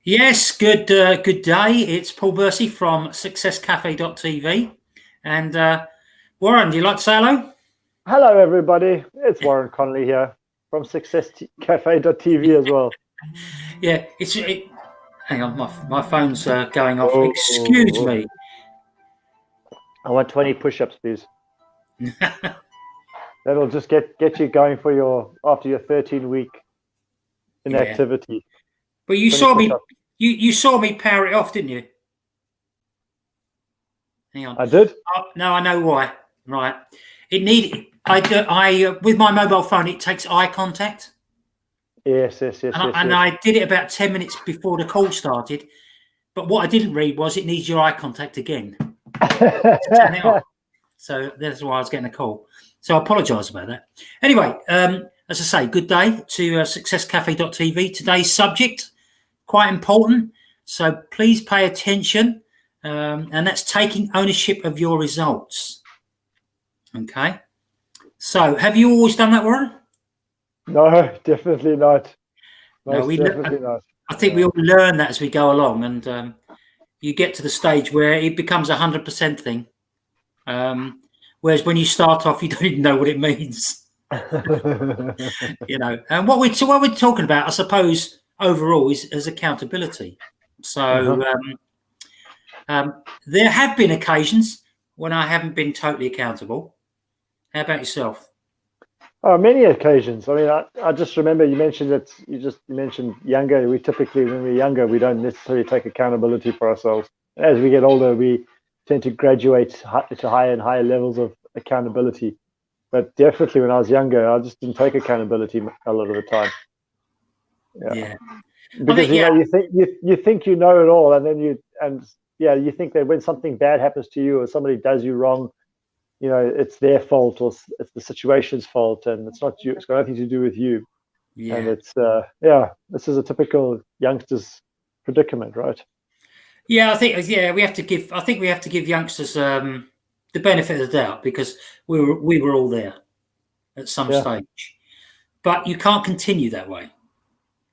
Yes, good day. It's Paul Bursey from successcafe.tv. And Warren, do you like to say hello? Hello, everybody. It's Warren Connolly here from successcafe.tv as well. Yeah, hang on, my phone's going off. Excuse Oh, me. I want 20 push-ups, please. That'll just get you going for after your 13-week Yeah, inactivity. but you 20 saw me. push-ups. You saw me power it off, didn't you? Hang on. I did. Oh, no, I know why. Right. It need. I with my mobile phone, it takes eye contact, Yes. and I did it about 10 minutes before the call started. But what I didn't read was it needs your eye contact again to turn it off. So that's why I was getting a call. So I apologise about that. Anyway, as I say, good day to successcafe.tv. Today's subject, quite important. So please pay attention. And that's taking ownership of your results. Okay. So have you always done that, Warren? No, definitely not. No, Definitely not. I think we all learn that as we go along. And you get to the stage where it becomes 100% thing. Whereas when you start off, you don't even know what it means. And what we're talking about, I suppose, overall is accountability. So there have been occasions when I haven't been totally accountable. How about yourself? Oh, many occasions. I mean, I just remember you mentioned that you mentioned younger. We typically, when we're younger, we don't necessarily take accountability for ourselves. As we get older, we tend to graduate to higher and higher levels of accountability. But definitely, when I was younger, I just didn't take accountability a lot of the time. Yeah. Because you think you know it all, and then you think that when something bad happens to you or somebody does you wrong, it's their fault or it's the situation's fault, and it's not you. It's got nothing to do with you. Yeah. And it's this is a typical youngster's predicament, right? Yeah, I think we have to give youngsters the benefit of the doubt because we were all there at some stage, but you can't continue that way.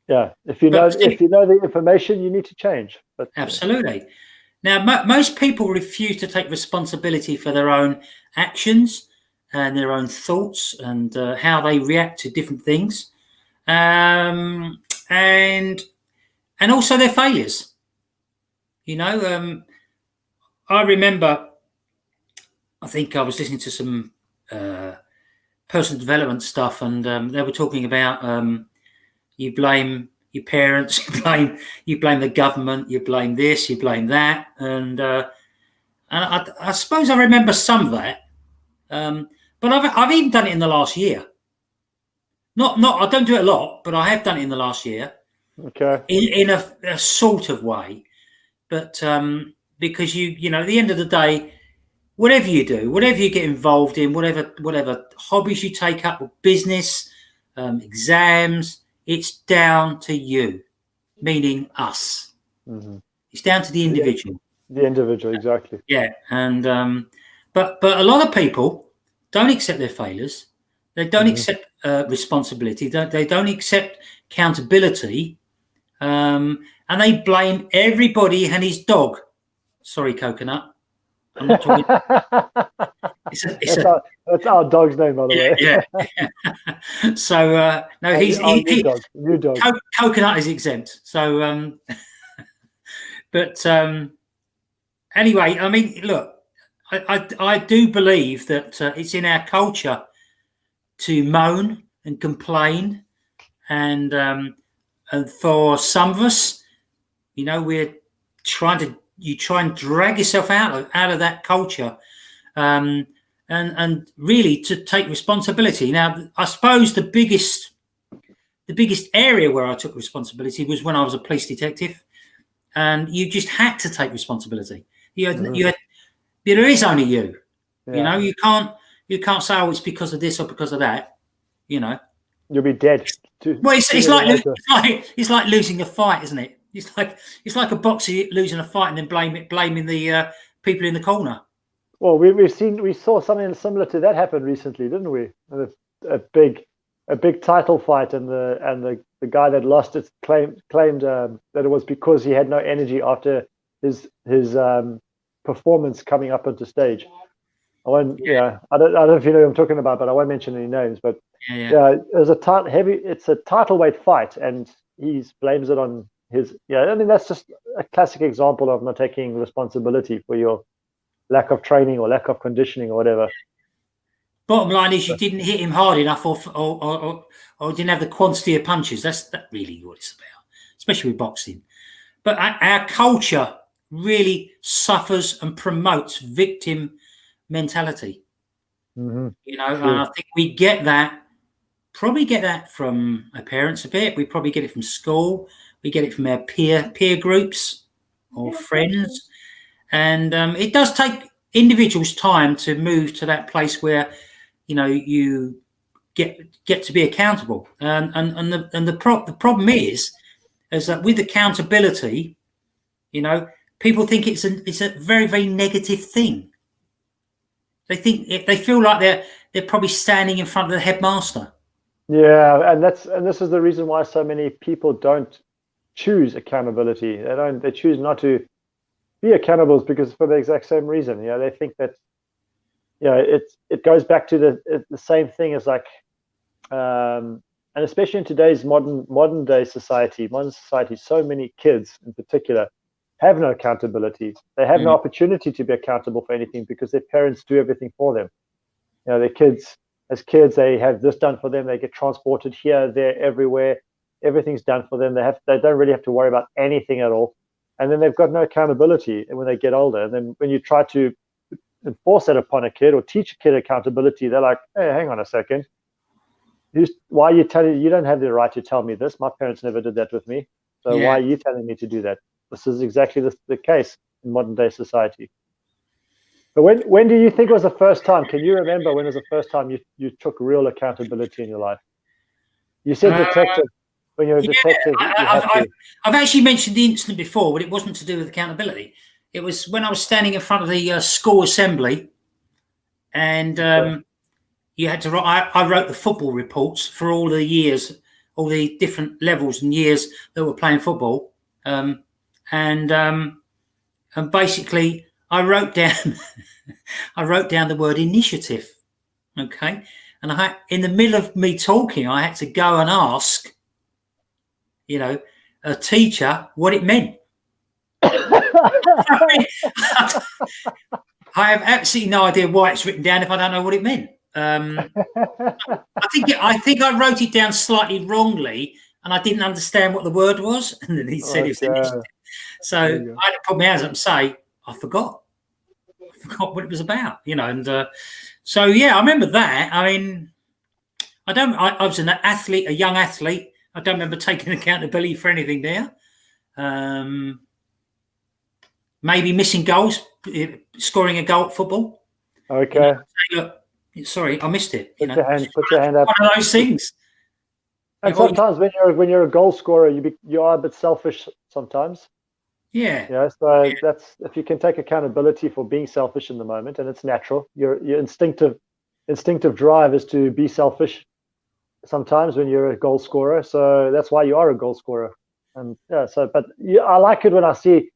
Yeah, if you know the information, you need to change. But absolutely. Now, most people refuse to take responsibility for their own actions and their own thoughts and how they react to different things, and also their failures. I remember. I think I was listening to some personal development stuff, and they were talking about you blame your parents, you blame the government, you blame this, you blame that, and I suppose I remember some of that, but I've even done it in the last year. Not I don't do it a lot, but I have done it in the last year. Okay. In a sort of way, but because at the end of the day, whatever you do, whatever you get involved in, whatever hobbies you take up, or business, exams, it's down to you, meaning us. Mm-hmm. It's down to the individual. The individual, exactly. Yeah, and but a lot of people don't accept their failures. They don't accept responsibility. They don't accept accountability, and they blame everybody and his dog. Sorry, Coconut. I'm not talking. That's our dog's name, by the way. Yeah. So no, new dog. Coconut is exempt. So, but anyway, I mean, look, I do believe that it's in our culture to moan and complain, and for some of us, we're you try and drag yourself out of that culture, and really to take responsibility. Now, I suppose the biggest area where I took responsibility was when I was a police detective, and you just had to take responsibility. There is only you. Yeah. You can't say, oh, it's because of this or because of that. You'll be dead. Well, it's like losing a fight, isn't it? It's like a boxer losing a fight and then blaming the people in the corner. Well, we saw something similar to that happen recently, didn't we? A big title fight, and the the guy that lost it claimed that it was because he had no energy after his performance coming up onto stage. I won't, I don't know if you know what I'm talking about, but I won't mention any names. But it was it's a title weight fight, and he blames it on his. I mean, that's just a classic example of not taking responsibility for your lack of training or lack of conditioning or whatever. Bottom line is, you didn't hit him hard enough, or didn't have the quantity of punches. That's really what it's about, especially with boxing. But our culture really suffers and promotes victim mentality. Mm-hmm. And I think we probably get that from our parents a bit. We probably get it from school. We get it from our peer groups or friends. And it does take individuals time to move to that place where, you get to be accountable. And the problem is that with accountability, people think it's a very, very negative thing. They feel like they're probably standing in front of the headmaster. Yeah, and this is the reason why so many people don't choose accountability. They choose not to be accountable, because for the exact same reason. They think that it goes back to the same thing as like, and especially in today's modern society, so many kids in particular have no accountability. They have no opportunity to be accountable for anything because their parents do everything for them. As kids, they have this done for them. They get transported here, there, everywhere. Everything's done for them. They don't really have to worry about anything at all. And then they've got no accountability when they get older. And then when you try to enforce that upon a kid or teach a kid accountability, they're like, hey, hang on a second. Why are you you don't have the right to tell me this? My parents never did that with me. So why are you telling me to do that? This is exactly the case in modern day society. But when do you think was the first time? Can you remember when was the first time you took real accountability in your life? You said detective. When you're a detective, I've actually mentioned the incident before, but it wasn't to do with accountability. It was when I was standing in front of the school assembly, and you had to write. I wrote the football reports for all the years, all the different levels and years that were playing football, and basically I wrote down the word initiative. Okay, and in the middle of me talking, I had to go and ask, a teacher what it meant. I have absolutely no idea why it's written down if I don't know what it meant. I think I wrote it down slightly wrongly, and I didn't understand what the word was. And then he said it was initiative. So I had to put my hands up and say, I forgot what it was about, And so I remember that. I mean, I was an athlete, a young athlete. I don't remember taking accountability for anything there. Maybe missing goals, scoring a goal at football. Okay. Sorry, I missed it. Put your hand up. One of those things. And sometimes when you're a goal scorer, you are a bit selfish sometimes. Yeah. So that's, if you can take accountability for being selfish in the moment, and it's natural. Your instinctive drive is to be selfish sometimes when you're a goal scorer. So that's why you are a goal scorer. And I like it when I see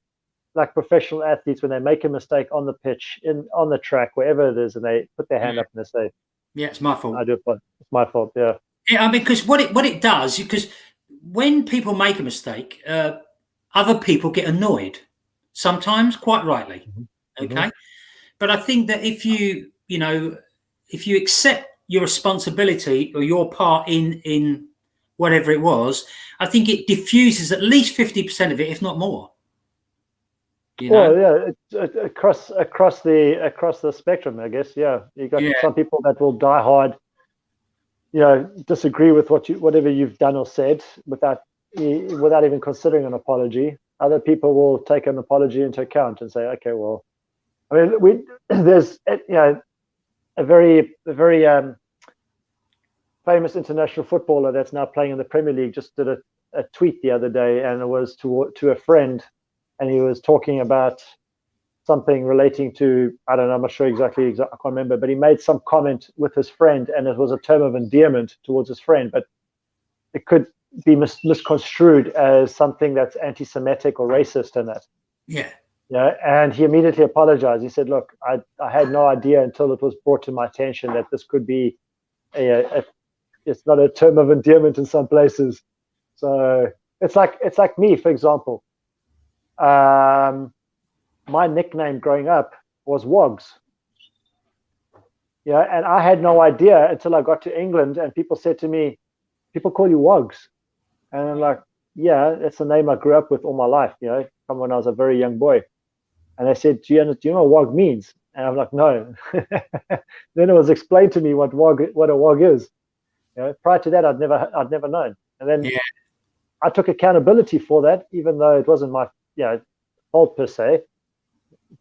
like professional athletes, when they make a mistake on the pitch, on the track, wherever it is, and they put their hand up and they say, yeah, it's my fault. I do it. It's my fault. Yeah. Yeah, I mean, because what it does, because when people make a mistake, other people get annoyed, sometimes quite rightly. Okay. Mm-hmm. But I think that if you accept your responsibility or your part in whatever it was, I think it diffuses at least 50% of it, if not more. Well, yeah, it's across the spectrum, I guess. Yeah, you got some people that will die hard, disagree with whatever you've done or said without even considering an apology. Other people will take an apology into account and say, okay, well, I mean, there's a very famous international footballer that's now playing in the Premier League just did a tweet the other day, and it was to a friend. And he was talking about something relating to, I don't know, I'm not sure exactly, I can't remember, but he made some comment with his friend, and it was a term of endearment towards his friend. But be misconstrued as something that's anti-Semitic or racist in it. Yeah. Yeah, and he immediately apologized. He said, "Look, I had no idea until it was brought to my attention that this could be it's not a term of endearment in some places." So it's like me, for example. My nickname growing up was Wogs. Yeah, and I had no idea until I got to England, and people said to me, "People call you Wogs," and I'm like, "Yeah, that's the name I grew up with all my life. From when I was a very young boy." And they said, do you know what WOG means? And I'm like, no. Then it was explained to me what a WOG is. Prior to that, I'd never known. And then I took accountability for that, even though it wasn't my fault per se.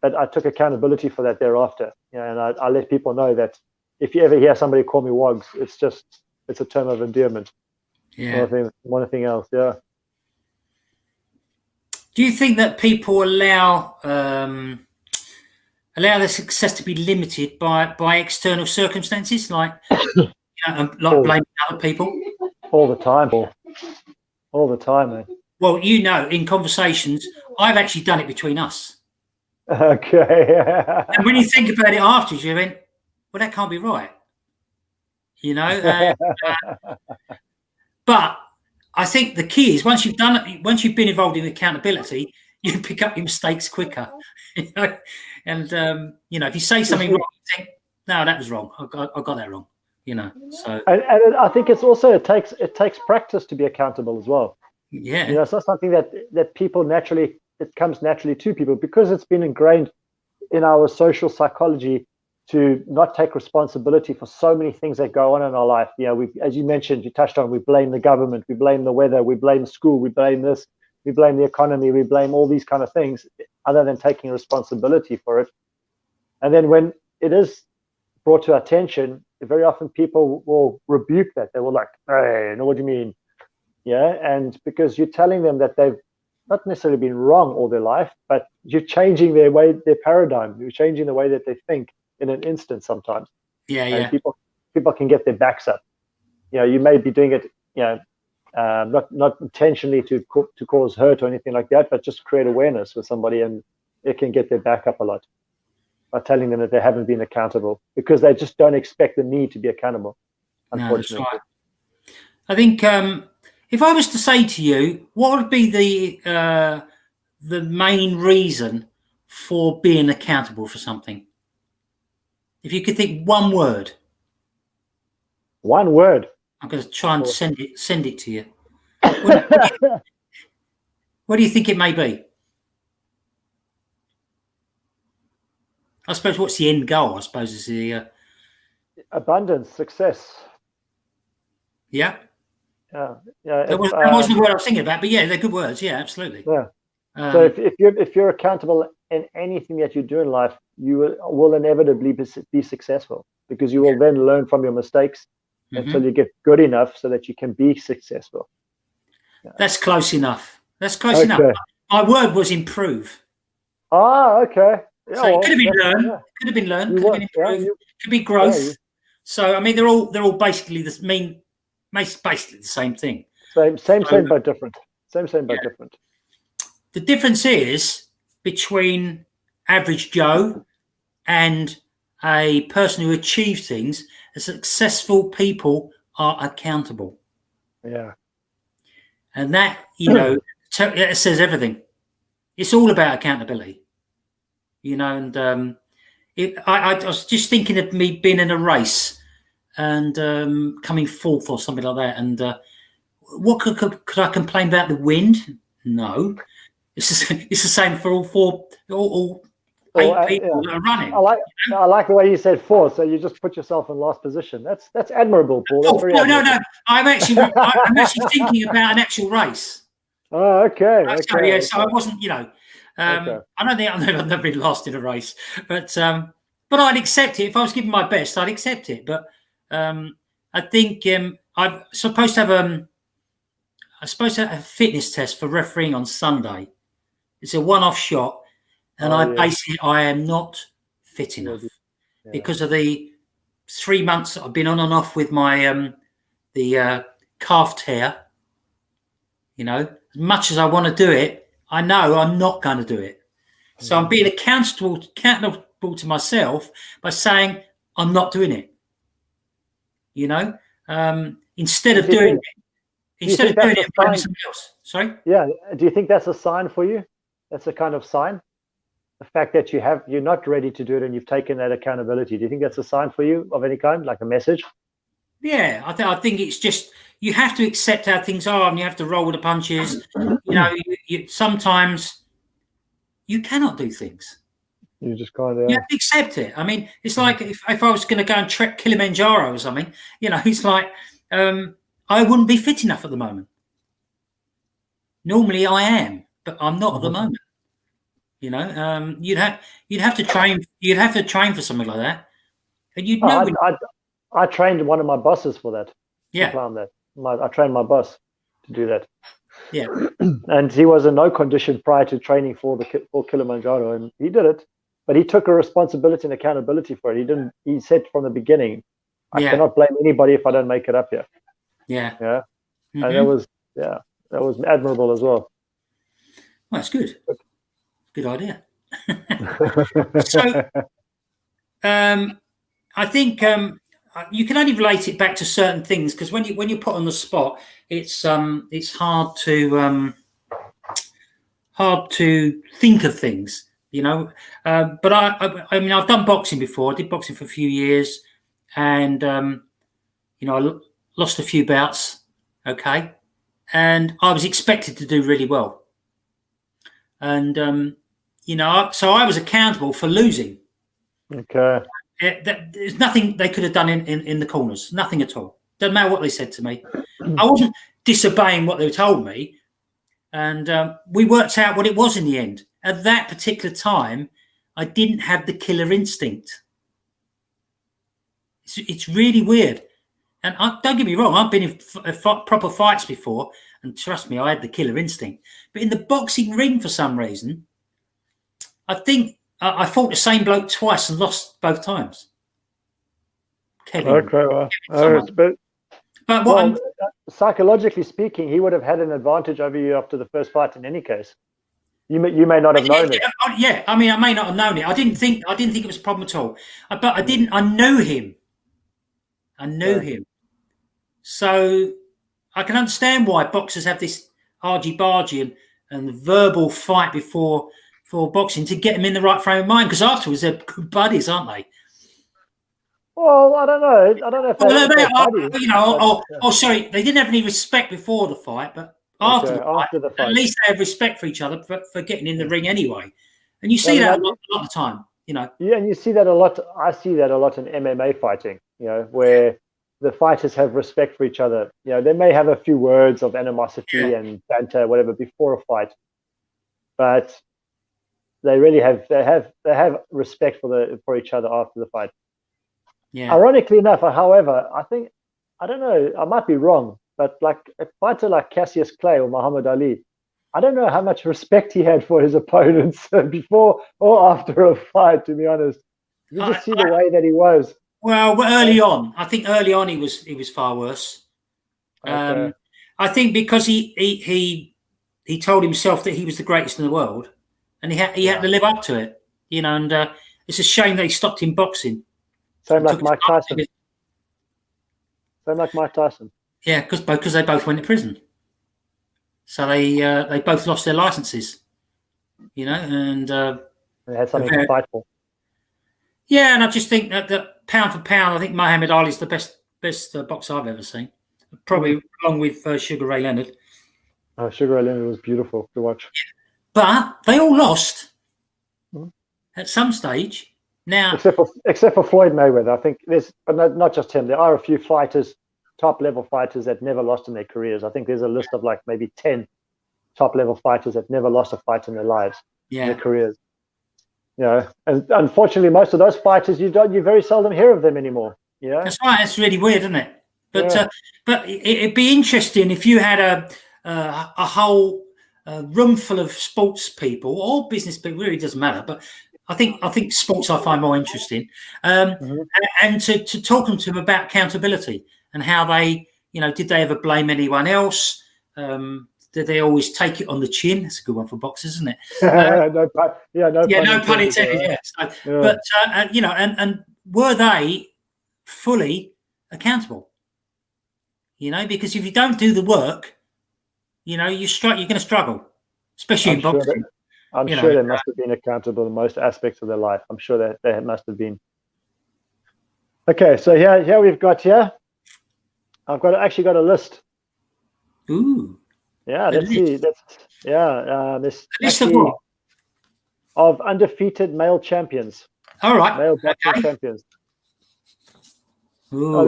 But I took accountability for that thereafter. And I let people know that if you ever hear somebody call me WOGs, it's a term of endearment. Yeah. More than anything else. Yeah. Do you think that people allow their success to be limited by external circumstances, like blaming other people? All the time, Paul. All the time, man. Well, in conversations, I've actually done it between us. Okay. And when you think about it afterwards, you think, well, that can't be right. But I think the key is once you've been involved in accountability, you pick up your mistakes quicker. And if you say something wrong, you think, no, that was wrong. I got that wrong. So. And I think it takes practice to be accountable as well. Yeah. It's not something that people naturally, it comes naturally to people because it's been ingrained in our social psychology to not take responsibility for so many things that go on in our life. As you mentioned, you touched on, we blame the government, we blame the weather, we blame school, we blame this, we blame the economy, we blame all these kind of things, other than taking responsibility for it. And then when it is brought to attention, very often people will rebuke that. They will like, hey, what do you mean? Yeah, and because you're telling them that they've not necessarily been wrong all their life, but you're changing their paradigm, you're changing the way that they think in an instant sometimes. And people can get their backs up. You may be doing it, not intentionally to cause hurt or anything like that, but just create awareness with somebody, and it can get their back up a lot by telling them that they haven't been accountable because they just don't expect the need to be accountable. Unfortunately, no, that's right. I think if I was to say to you, what would be the main reason for being accountable for something? If you could think one word. One word. I'm going to try and send it to you. What do you think it may be? I suppose what's the end goal? I suppose is the abundance, success. Yeah. Yeah. That wasn't the word I was thinking about, but yeah, they're good words. Yeah, absolutely. Yeah. So if you're accountable in anything that you do in life, you will inevitably be successful because you will then learn from your mistakes until you get good enough so that you can be successful. Yeah. That's close enough. Enough. My word was improve. Ah, okay. Yeah, so it could have been learned. Yeah. Could have been learned. Could have been improved. Could be growth. Yeah, so I mean, they're all basically basically the same thing. Same, but different. Same, but different. The difference is between average Joe and a person who achieves things. Successful people are accountable. Yeah. And that, it says everything. It's all about accountability. And I was just thinking of me being in a race and coming fourth or something like that. And what could I complain about the wind? No. It's the same for all eight people that are running. I like the way you said fourth. So you just put yourself in last position. That's admirable, Paul. That's very admirable. No. I'm actually thinking about an actual race. Oh, okay. So I wasn't, I don't think I've never been lost in a race, but I'd accept it if I was giving my best. I'd accept it, but I think I'm supposed to have a fitness test for refereeing on Sunday. It's a one-off shot, and I am not fit enough because of the 3 months that I've been on and off with my the calf tear. As much as I want to do it, I know I'm not going to do it. So I'm being accountable to myself by saying I'm not doing it. Instead of doing it, blaming somebody else. Sorry. Yeah. Do you think that's a sign for you? That's a kind of sign. The fact that you're not ready to do it and you've taken that accountability. Do you think that's a sign for you of any kind, like a message? Yeah, I think it's just you have to accept how things are, and you have to roll with the punches. Sometimes you cannot do things. You just kind of You have to accept it. I mean, it's like if I was going to go and trek Kilimanjaro or something, it's like I wouldn't be fit enough at the moment. Normally I am, but I'm not at the moment. You'd have to train. You'd have to train for something like that, and you'd know. I trained one of my bosses for that. Yeah. To climb that. I trained my boss to do that. Yeah. And he was in no condition prior to training for Kilimanjaro, and he did it. But he took a responsibility and accountability for it. He said from the beginning, I cannot blame anybody if I don't make it up here. Yeah. Yeah. Mm-hmm. And that was admirable as well. Well, that's good. Good idea. So I think you can only relate it back to certain things, because when you're put on the spot, it's hard to think of things, But I mean, I've done boxing before. I did boxing for a few years, and I lost a few bouts. Okay, and I was expected to do really well, and so I was accountable for losing. Okay. There's nothing they could have done in the corners. Nothing at all. Doesn't matter what they said to me. I wasn't disobeying what they told me. And we worked out what it was in the end. At that particular time, I didn't have the killer instinct. It's really weird. And don't get me wrong, I've been in proper fights before. And trust me, I had the killer instinct. But in the boxing ring, for some reason, I think I fought the same bloke twice and lost both times. Kevin. Okay, well, but psychologically speaking, he would have had an advantage over you after the first fight in any case. You may not have known it. Yeah, I mean, I may not have known it. I didn't think it was a problem at all. But I didn't. I knew him. Him. So I can understand why boxers have this argy-bargy and verbal fight before boxing to get them in the right frame of mind, because afterwards they're good buddies, aren't they? Well, I don't know if they're sorry, they didn't have any respect before the fight, but after the fight, at least they have respect for each other for getting in the ring anyway. And you see that a lot of the time, Yeah, and you see that a lot. I see that a lot in MMA fighting, where the fighters have respect for each other. They may have a few words of animosity and banter, whatever, before a fight, but they really have respect for each other after the fight. Yeah. Ironically enough, however, I don't know, I might be wrong, but like a fighter like Cassius Clay or Muhammad Ali, I don't know how much respect he had for his opponents before or after a fight, to be honest. You just see the way that he was. Well, early on, I think early on he was far worse. Okay. I think because he told himself that he was the greatest in the world, and he had to live up to it, and it's a shame that he stopped in boxing. Same like Mike Tyson. Yeah, because they both went to prison, so they both lost their licenses, and they had something to fight for. Yeah, and I just think that pound for pound, I think Muhammad Ali is the best boxer I've ever seen, probably along with Sugar Ray Leonard. Oh, Sugar Ray Leonard was beautiful to watch. But they all lost at some stage. Now, except for Floyd Mayweather, I think but not just him. There are a few fighters, top level fighters, that never lost in their careers. I think there's a list of like maybe 10 top level fighters that never lost a fight in their lives, in their careers. And unfortunately, most of those fighters you very seldom hear of them anymore. That's right. It's really weird, isn't it? But but it'd be interesting if you had a whole room full of sports people or business people. Really doesn't matter, but I think sports I find more interesting, and to talk to them about accountability and how they, did they ever blame anyone else? they always take it on the chin. That's a good one for boxers, isn't it? No pun intended. Right? Yeah. So, but and were they fully accountable? Because if you don't do the work, you're going to struggle, especially in boxing. I'm sure they must have been accountable in most aspects of their life. I'm sure that they must have been. Okay, so here we've got here. I've actually got a list. Ooh. Yeah, let's see. This list of what? Of undefeated male champions. All right. Male boxing champions. Ooh. Oh,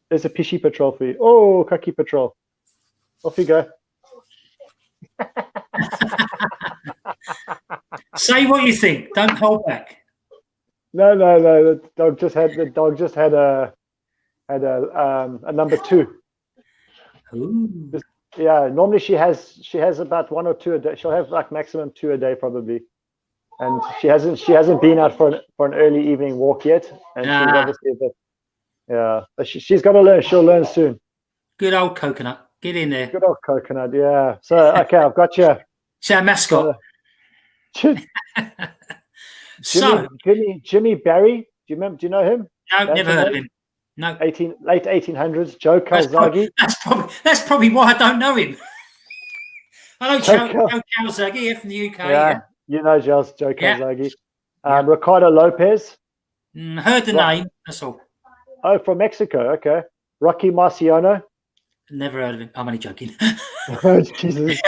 there's a Pishi patrol for you. Oh, Kaki patrol. Off you go. Say what you think. Don't hold back. No. The dog just had a number 2. Ooh. Yeah, normally she has about 1 or 2 a day. She'll have like maximum 2 a day probably, and she hasn't been out for an early evening walk yet, and she's obviously a bit, but she's got to learn. She'll learn soon. Good old coconut, get in there. Good old coconut, yeah. So okay, I've got you. It's our mascot. Jimmy Barry. Do you know him? No, never heard of him. No. Late 1800s. Joe Calzaghe. That's probably why I don't know him. I know Joe Calzaghe from the UK. Yeah. You know Joe Calzaghe. Ricardo Lopez. Heard the name. That's all. Oh, from Mexico. Okay. Rocky Marciano. Never heard of him. I'm only joking. Oh, Jesus.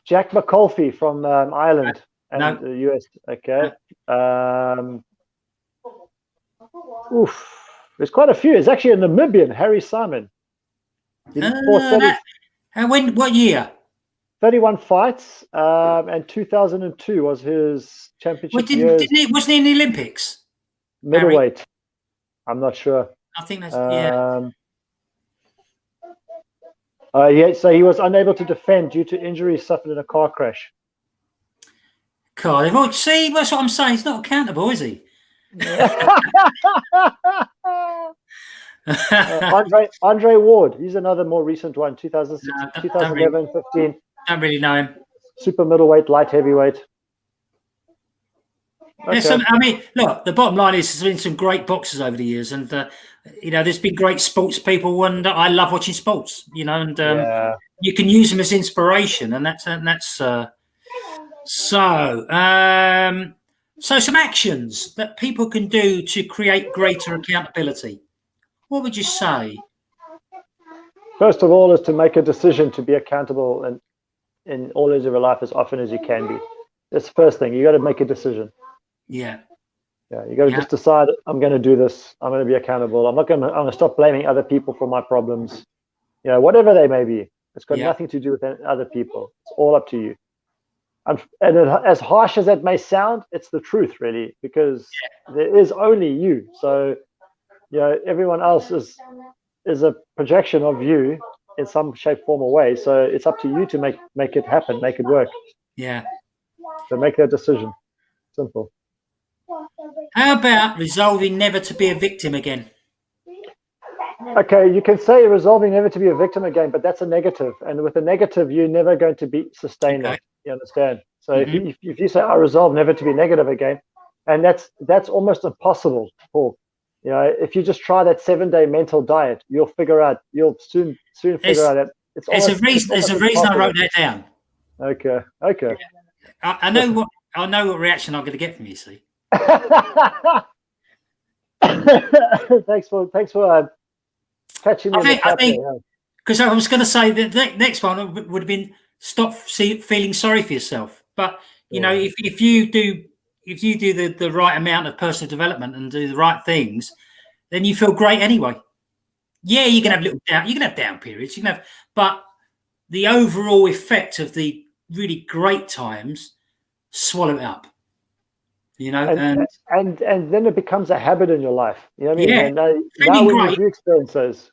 Jack McAuliffe from Ireland and the US. Okay. There's quite a few. It's actually a Namibian, Harry Simon. And what year? 31 fights, and 2002 was his championship year. Wasn't he in the Olympics? Middleweight. Harry? I'm not sure. I think that's so he was unable to defend due to injuries suffered in a car crash. God, see, that's what I'm saying. He's not accountable, is he? Andre Ward. He's another more recent one. 2006, 2011, 15. Don't really know him. Super middleweight, light heavyweight. Okay. Look, the bottom line is there's been some great boxers over the years, and there's been great sports people, and I love watching sports. And you can use them as inspiration, and that's so some actions that people can do to create greater accountability. What would you say? First of all, is to make a decision to be accountable in all areas of your life as often as you can be. That's the first thing. You got to make a decision. Yeah. Yeah. You got to just decide, I'm going to do this. I'm going to be accountable. I'm going to stop blaming other people for my problems. Whatever they may be. It's got nothing to do with other people. It's all up to you. And as harsh as that may sound, it's the truth, really, because there is only you. So, everyone else is a projection of you in some shape, form, or way. So it's up to you to make it happen, make it work. Yeah. So make that decision. Simple. How about resolving never to be a victim again? Okay, you can say resolving never to be a victim again, but that's a negative. And with a negative, you're never going to sustain that. You understand? So if you say, I resolve never to be negative again, and that's almost impossible, Paul. If you just try that 7-day mental diet, you'll soon figure out that there's a reason I wrote that down. Okay. I know what reaction I'm going to get from you. See. Thanks for catching me. I think because I was going to say the next one would have been stop feeling sorry for yourself. But if you do the right amount of personal development and do the right things, then you feel great anyway. Yeah, you can have little down. You can have down periods. But the overall effect of the really great times swallow it up. And then it becomes a habit in your life. You know what I mean? Yeah. And now when you do experience those,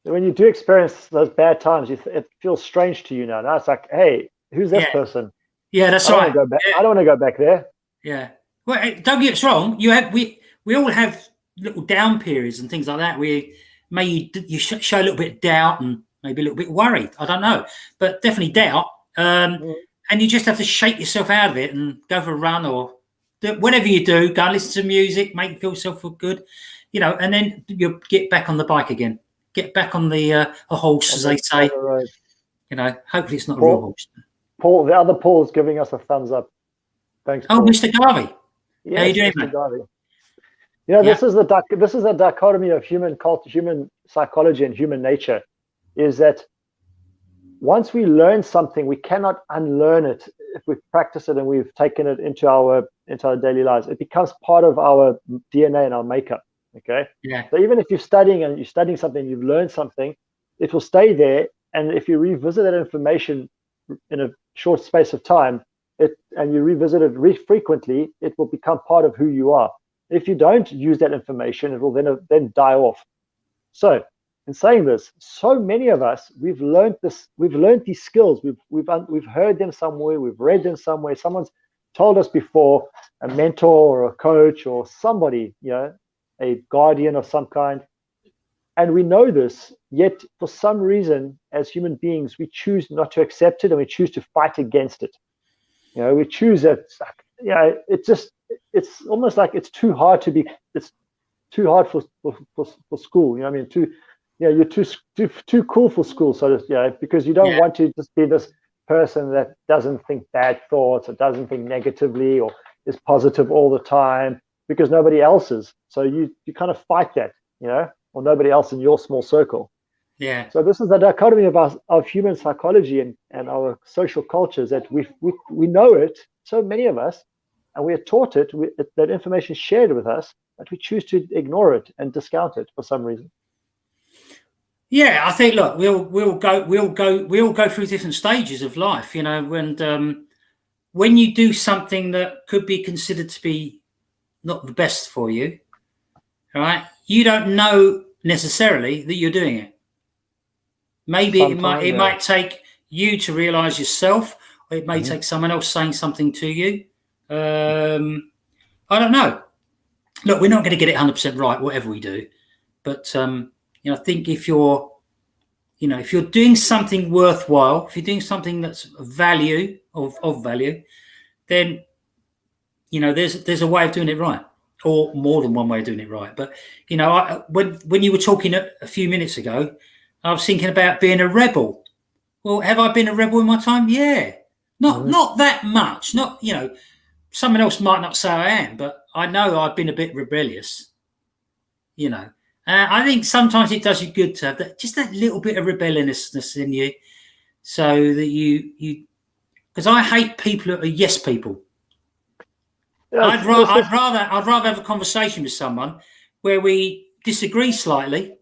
when you do experience those bad times, it feels strange to you now. Now it's like, hey, who's this person? Yeah, that's right. I don't want to go back there. Yeah. Well, don't get us wrong. We all have little down periods and things like that. You show a little bit of doubt and maybe a little bit worried. I don't know, but definitely doubt. And you just have to shake yourself out of it and go for a run or whatever you do. Go and listen to music, make yourself feel good, and then you'll get back on the bike again. Get back on the a horse, as they say. Hopefully it's not a real horse. Paul, the other Paul is giving us a thumbs up. Thanks, Paul. Oh, Mr. Garvey. Yes, how you doing, Mr. Garvey. This is the dichotomy of human culture, human psychology, and human nature, is that once we learn something, we cannot unlearn it. If we practice it and we've taken it into our daily lives, it becomes part of our DNA and our makeup. Okay. Yeah. So even if you're studying something, you've learned something, it will stay there. And if you revisit that information in a short space of time, and you revisit it frequently, it will become part of who you are. If you don't use that information, it will then die off. So, in saying this, so many of us, we've learned these skills. We've heard them somewhere, we've read them somewhere. Someone's told us before, a mentor or a coach or somebody, a guardian of some kind. And we know this, yet for some reason, as human beings, we choose not to accept it and we choose to fight against it. We choose that. It's almost like it's too hard for school. You're too cool for school. So because you don't want to just be this person that doesn't think bad thoughts or doesn't think negatively or is positive all the time because nobody else is. So you kind of fight that, or nobody else in your small circle. Yeah. So this is the dichotomy of human psychology and our social cultures, that we know it, so many of us, and we are taught it, that information shared with us, but we choose to ignore it and discount it for some reason. Yeah, I think we'll go through different stages of life, when you do something that could be considered to be not the best for you, right? You don't know necessarily that you're doing it. Maybe it might take you to realize yourself, or it may take someone else saying something to you. I don't know. Look, we're not going to get it 100% right, whatever we do. But I think if you're doing something worthwhile, if you're doing something that's of value, then there's a way of doing it right, or more than one way of doing it right. But when you were talking a few minutes ago, I was thinking about being a rebel. Well, have I been a rebel in my time? Yeah. Not that much. Not, someone else might not say I am, but I know I've been a bit rebellious. I think sometimes it does you good to have that little bit of rebelliousness in you, so that you because I hate people that are yes people. Yeah, I'd rather have a conversation with someone where we disagree slightly.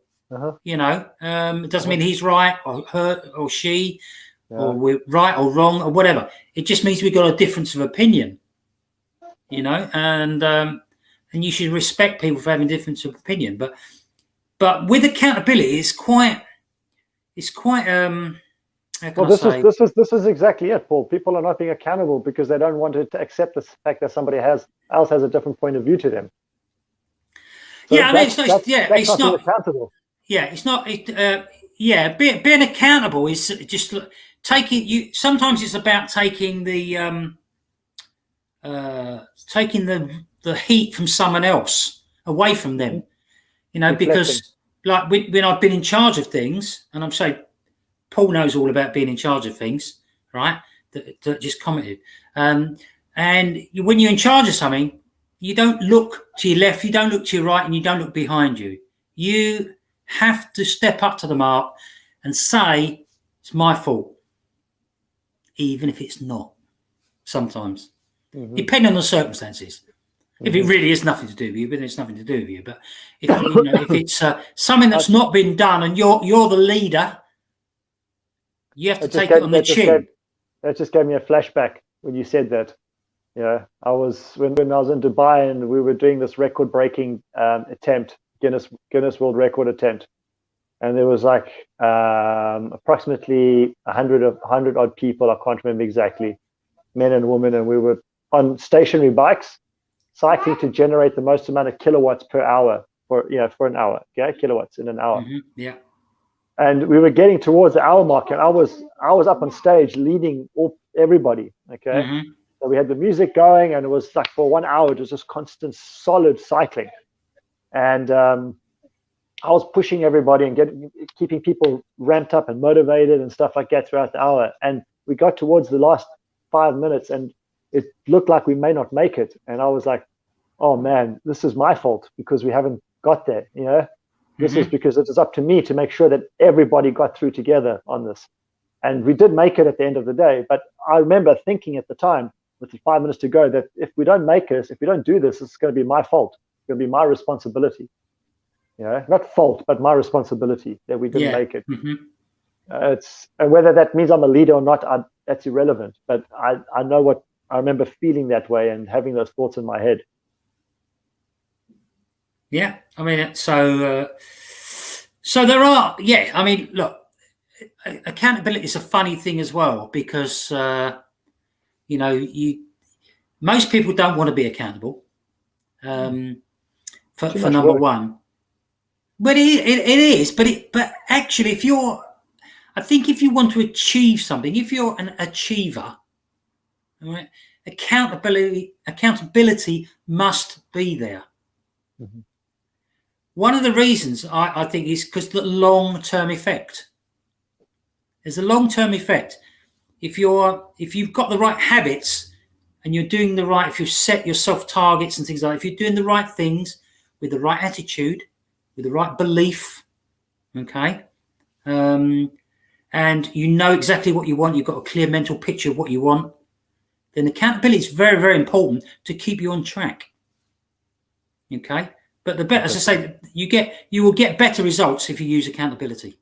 It doesn't mean he's right or her or she, or we're right or wrong or whatever. It just means we've got a difference of opinion, and you should respect people for having difference of opinion. But with accountability, it's quite. This is exactly it, Paul. People are not being accountable because they don't want to accept the fact that somebody else has a different point of view to them. So it's not accountable. Yeah, it's not. Being accountable is just taking you. Sometimes it's about taking the heat from someone else, away from them. Because like when I've been in charge of things, and I'm saying Paul knows all about being in charge of things, right? That just commented. And when you're in charge of something, you don't look to your left, you don't look to your right, and you don't look behind you. You have to step up to the mark and say, it's my fault. Even if it's not, sometimes. Depending on the circumstances. If it really is nothing to do with you, then it's nothing to do with you. But if it's something that's not been done and you're the leader, you have to take it on the chin. That just gave me a flashback when you said that. When I was in Dubai and we were doing this record-breaking attempt, Guinness World Record attempt, and there was like approximately 100 odd people. I can't remember exactly, men and women, and we were on stationary bikes, cycling to generate the most amount of kilowatts per hour for an hour. Okay, kilowatts in an hour. Yeah. And we were getting towards the hour mark, and I was up on stage leading everybody. Okay, so we had the music going, and it was like for 1 hour, it was just constant, solid cycling, and I was pushing everybody and keeping people ramped up and motivated and stuff like that throughout the hour. And we got towards the last 5 minutes, and it looked like we may not make it. And I was like, oh man, this is my fault because we haven't got there. You know, this is because it is up to me to make sure that everybody got through together on this. And we did make it at the end of the day. But I remember thinking at the time, with the 5 minutes to go, that if we don't make this, if we don't do this, it's going to be my fault. It's going to be my responsibility. You know, not fault, but my responsibility that we didn't make it. It's, and whether that means I'm a leader or not, that's irrelevant. But I know what I remember feeling that way and having those thoughts in my head. Yeah, I mean, so there are. Yeah, I mean, look, accountability is a funny thing as well because you know, most people don't want to be accountable. For number one. But it is, but actually, I think if you want to achieve something, if you're an achiever, right, accountability must be there. One of the reasons I think is because the long-term effect. There's a long-term effect. If you've got the right habits and you're doing the right, if you set yourself targets and things like that, if you're doing the right things with the right attitude, with the right belief, okay, and you know exactly what you want, you've got a clear mental picture of what you want, then accountability is very, very important to keep you on track. Okay, but the better, as I say, you will get better results if you use accountability.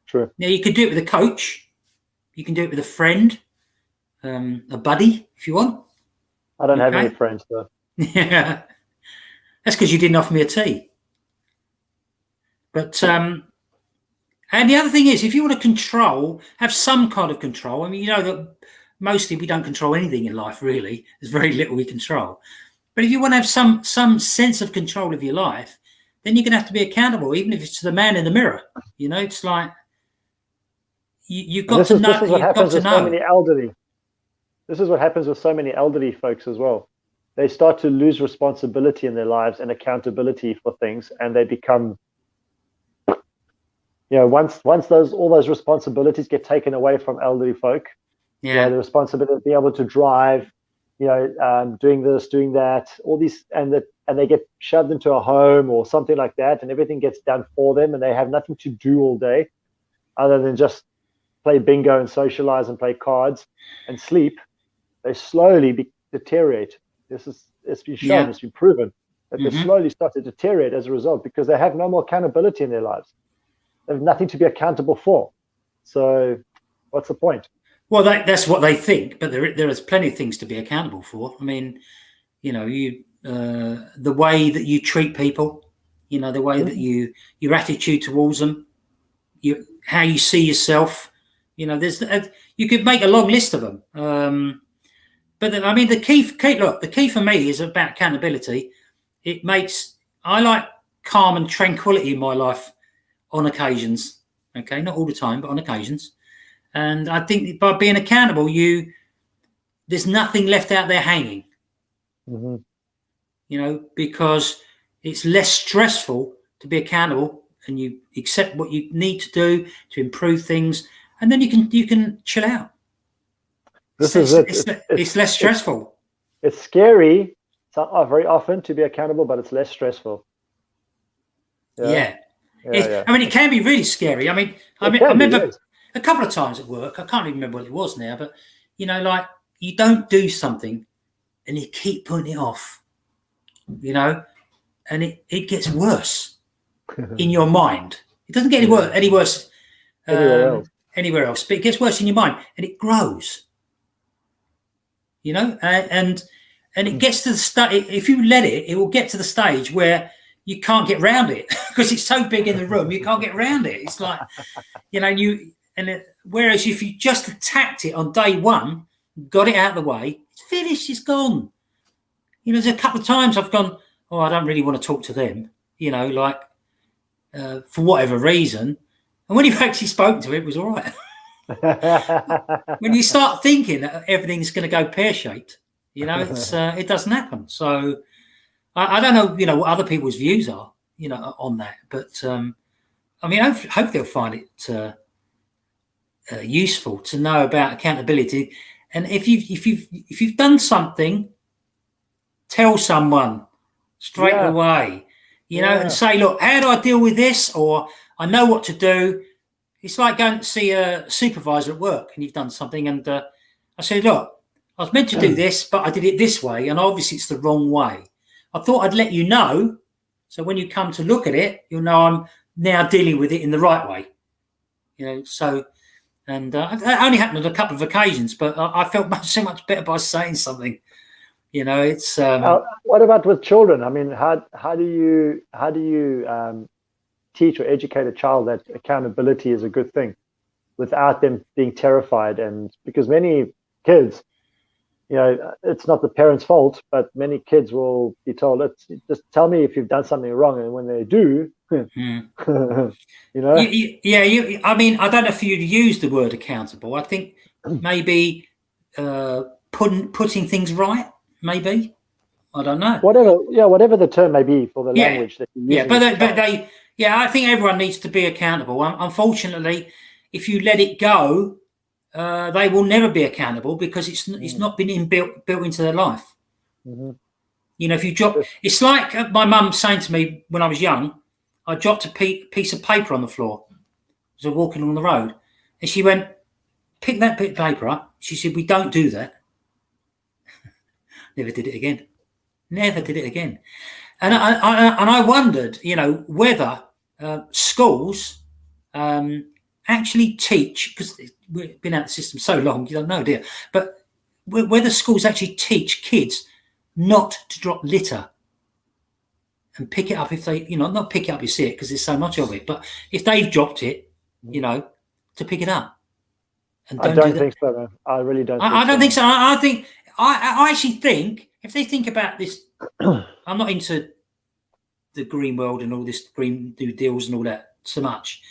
True. Now you can do it with a coach, you can do it with a friend, a buddy, if you want. I don't have any friends though. Yeah, that's because you didn't offer me a tea. But and the other thing is, if you want to have some kind of control. I mean, you know that mostly we don't control anything in life. Really, there's very little we control. But if you want to have some sense of control of your life, then you're going to have to be accountable, even if it's to the man in the mirror. You know, it's like you've got to know. This is what happens with so many elderly. This is what happens with so many elderly folks as well. They start to lose responsibility in their lives and accountability for things, and they become, you know, once all those responsibilities get taken away from elderly folk, you know, the responsibility of being able to drive, you know, doing this, doing that, all these, and they get shoved into a home or something like that, and everything gets done for them, and they have nothing to do all day other than just play bingo and socialize and play cards and sleep. They slowly deteriorate. It's been shown, it's been proven that they slowly start to deteriorate as a result because they have no more accountability in their lives. They have nothing to be accountable for. So what's the point? Well, that's what they think, but there is plenty of things to be accountable for. I mean, you know, the way that you treat people, you know, the way that your attitude towards them, how you see yourself, you know, you could make a long list of them. But I mean, the key for me is about accountability. I like calm and tranquility in my life on occasions. Okay, not all the time, but on occasions. And I think by being accountable, there's nothing left out there hanging. You know, because it's less stressful to be accountable, and you accept what you need to do to improve things, and then you can chill out. It's less stressful. It's scary very often to be accountable, but it's less stressful. Yeah. I mean, it can be really scary. I mean, I remember a couple of times at work, I can't even remember what it was now, but, you know, like you don't do something and you keep putting it off, you know, and it gets worse in your mind. It doesn't get any worse anywhere else, but it gets worse in your mind and it grows, you know, and it gets to the stage. If you let it, it will get to the stage where you can't get around it because it's so big in the room. You can't get around it. It's like, you know, whereas if you just attacked it on day one, got it out of the way, it's finished, it's gone. You know, there's a couple of times I've gone, oh, I don't really want to talk to them, you know, like for whatever reason. And when you've actually spoken to it was all right. When you start thinking that everything's going to go pear-shaped, it doesn't happen. So I don't know, what other people's views are, on that. But I mean, I hope they'll find it useful to know about accountability. And if you've done something, tell someone straight away, and say, look, how do I deal with this? Or I know what to do. It's like going to see a supervisor at work and you've done something. And I said, look, I was meant to do this, but I did it this way. And obviously it's the wrong way. I thought I'd let you know. So when you come to look at it, you'll know I'm now dealing with it in the right way. So, and it only happened on a couple of occasions, but I felt so much better by saying something. It's. What about with children? I mean, how do you teach or educate a child that accountability is a good thing without them being terrified? And because many kids, it's not the parents' fault, but many kids will be told, just tell me if you've done something wrong. And when they do, I mean, I don't know if you'd use the word accountable. I think maybe putting things right, maybe. I don't know. Whatever the term may be for the language that you're using. I think everyone needs to be accountable. Unfortunately, if you let it go, they will never be accountable because it's not been built into their life. Mm-hmm. If you drop, it's like my mum saying to me when I was young, I dropped a piece of paper on the floor as I was walking along the road, and she went, "Pick that bit of paper up." She said, "We don't do that." Never did it again. Never did it again. And I wondered, whether schools actually teach, because we've been out of the system so long, you don't know, dear. But whether schools actually teach kids not to drop litter and pick it up if they, not pick it up, you see it because there's so much of it. But if they've dropped it, to pick it up. And I don't think so, man. I really don't. I don't think so. I actually think if they think about this, I'm not into the green world and all this green new deals and all that so much.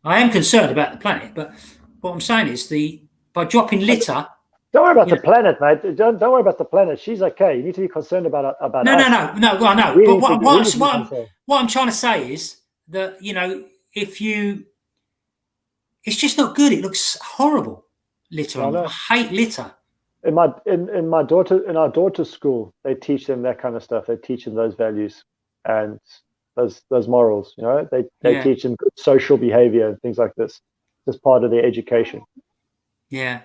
I am concerned about the planet, but what I'm saying is by dropping litter. Don't worry about the planet, mate. Don't worry about the planet. She's okay. You need to be concerned about us. No. Well, I know. But what I'm trying to say is that it's just not good. It looks horrible. Litter. I hate litter. In our daughter's school, they teach them that kind of stuff. They teach them those values and those morals. They teach them good social behavior and things like this as part of their education. Yeah.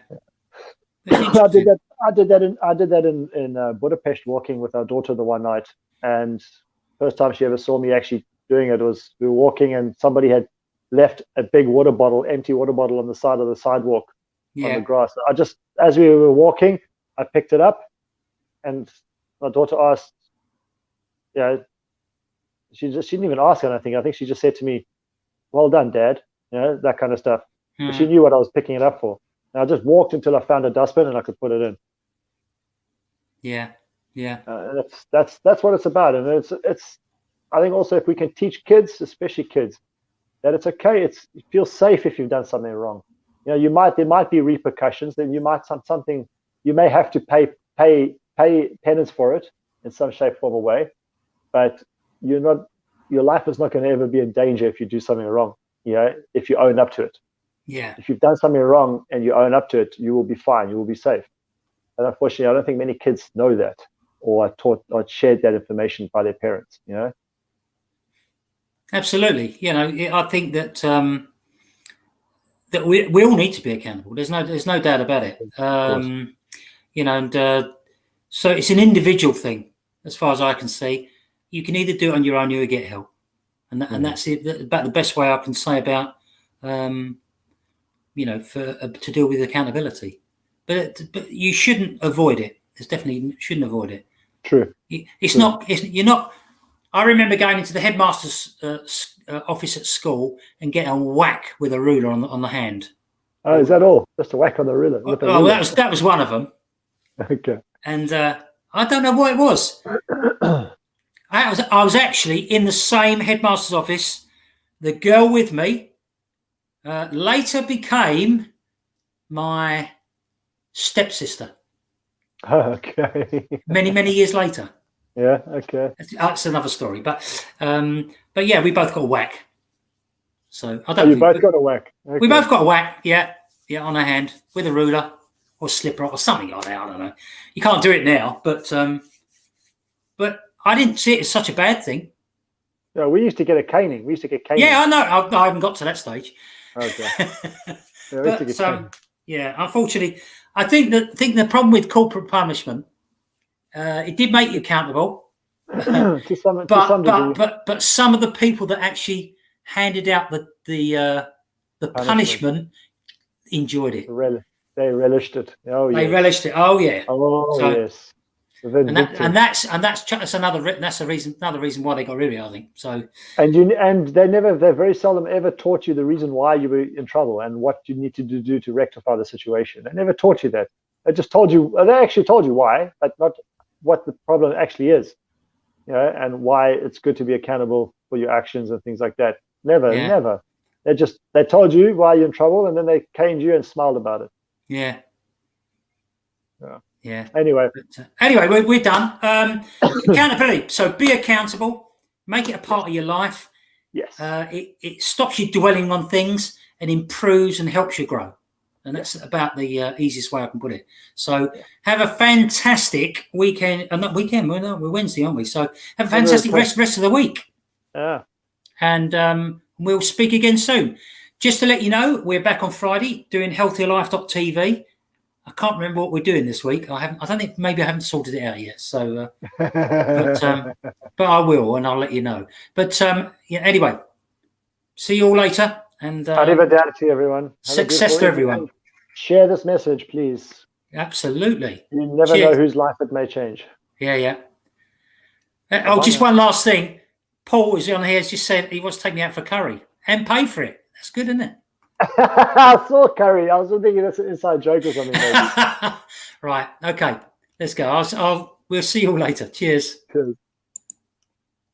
I did that in Budapest, walking with our daughter the one night, and first time she ever saw me actually doing it was we were walking and somebody had left a big empty water bottle on the side of the sidewalk on the grass. As we were walking, I picked it up, and my daughter asked, she didn't even ask anything. I think she just said to me, "Well done, Dad," that kind of stuff. She knew what I was picking it up for. And I just walked until I found a dustbin and I could put it in. Yeah. That's what it's about. And it's. I think also if we can teach kids, especially kids, that it's okay. You feel safe if you've done something wrong. There might be repercussions. Then you may have to pay penance for it in some shape, form, or way. But your life is not going to ever be in danger if you do something wrong. If you own up to it. Yeah. If you've done something wrong and you own up to it, you will be fine. You will be safe. And unfortunately, I don't think many kids know that or are taught or shared that information by their parents. Absolutely. I think that that we all need to be accountable. There's no doubt about it. So it's an individual thing, as far as I can see. You can either do it on your own or you get help, and that's it. About the best way I can say about. To deal with accountability, but you shouldn't avoid it. It's definitely shouldn't avoid it. True. You're not. I remember going into the headmaster's office at school and getting a whack with a ruler on the hand. Oh, is that all? Just a whack on the ruler? That was one of them. Okay. And I don't know what it was. I was actually in the same headmaster's office. The girl with me. Later became my stepsister. Okay. Many years later. Yeah. Okay. That's another story. But yeah, we both got a whack. So I Oh, don't. you both got a whack. Okay. We both got a whack. Yeah, on our hand with a ruler or slipper or something like that. I don't know. You can't do it now, but I didn't see it as such a bad thing. Yeah, we used to get a caning. We used to get caning. Yeah, I know. I haven't got to that stage. Okay. Yeah, But yeah, unfortunately, I think the problem with corporate punishment, it did make you accountable. to some degree. But some of the people that actually handed out the punishment enjoyed it. They relished it. Oh, they yes. relished it. Oh, yeah. Oh, so, yes. And that's another reason why they got rid of it, I think. So and they very seldom ever taught you the reason why you were in trouble and what you need to do to rectify the situation. They never taught you that. They just told you. They actually told you why, but not what the problem actually is. And why it's good to be accountable for your actions and things like that. Never. They told you why you're in trouble, and then they caned you and smiled about it. Yeah. Yeah. Anyway, we're done. Accountability. So be accountable. Make it a part of your life. Yes. It stops you dwelling on things and improves and helps you grow. And that's about the easiest way I can put it. So have a fantastic weekend. Not weekend. We're Wednesday, aren't we? So have a fantastic rest of the week. Yeah. And we'll speak again soon. Just to let you know, we're back on Friday doing healthierlife.tv. I can't remember what we're doing this week. I don't think maybe I haven't sorted it out yet. So, but I will, and I'll let you know. But anyway, see you all later. And arrivederci, everyone. Success to everyone. Share this message, please. Absolutely. You never know whose life it may change. Yeah. Just one last thing. Paul is on here. Has just said he wants to take me out for curry and pay for it. That's good, isn't it? I saw curry. I was thinking that's an inside joke or something. Maybe. Right. Okay. Let's go. We'll see you all later. Cheers. Cheers.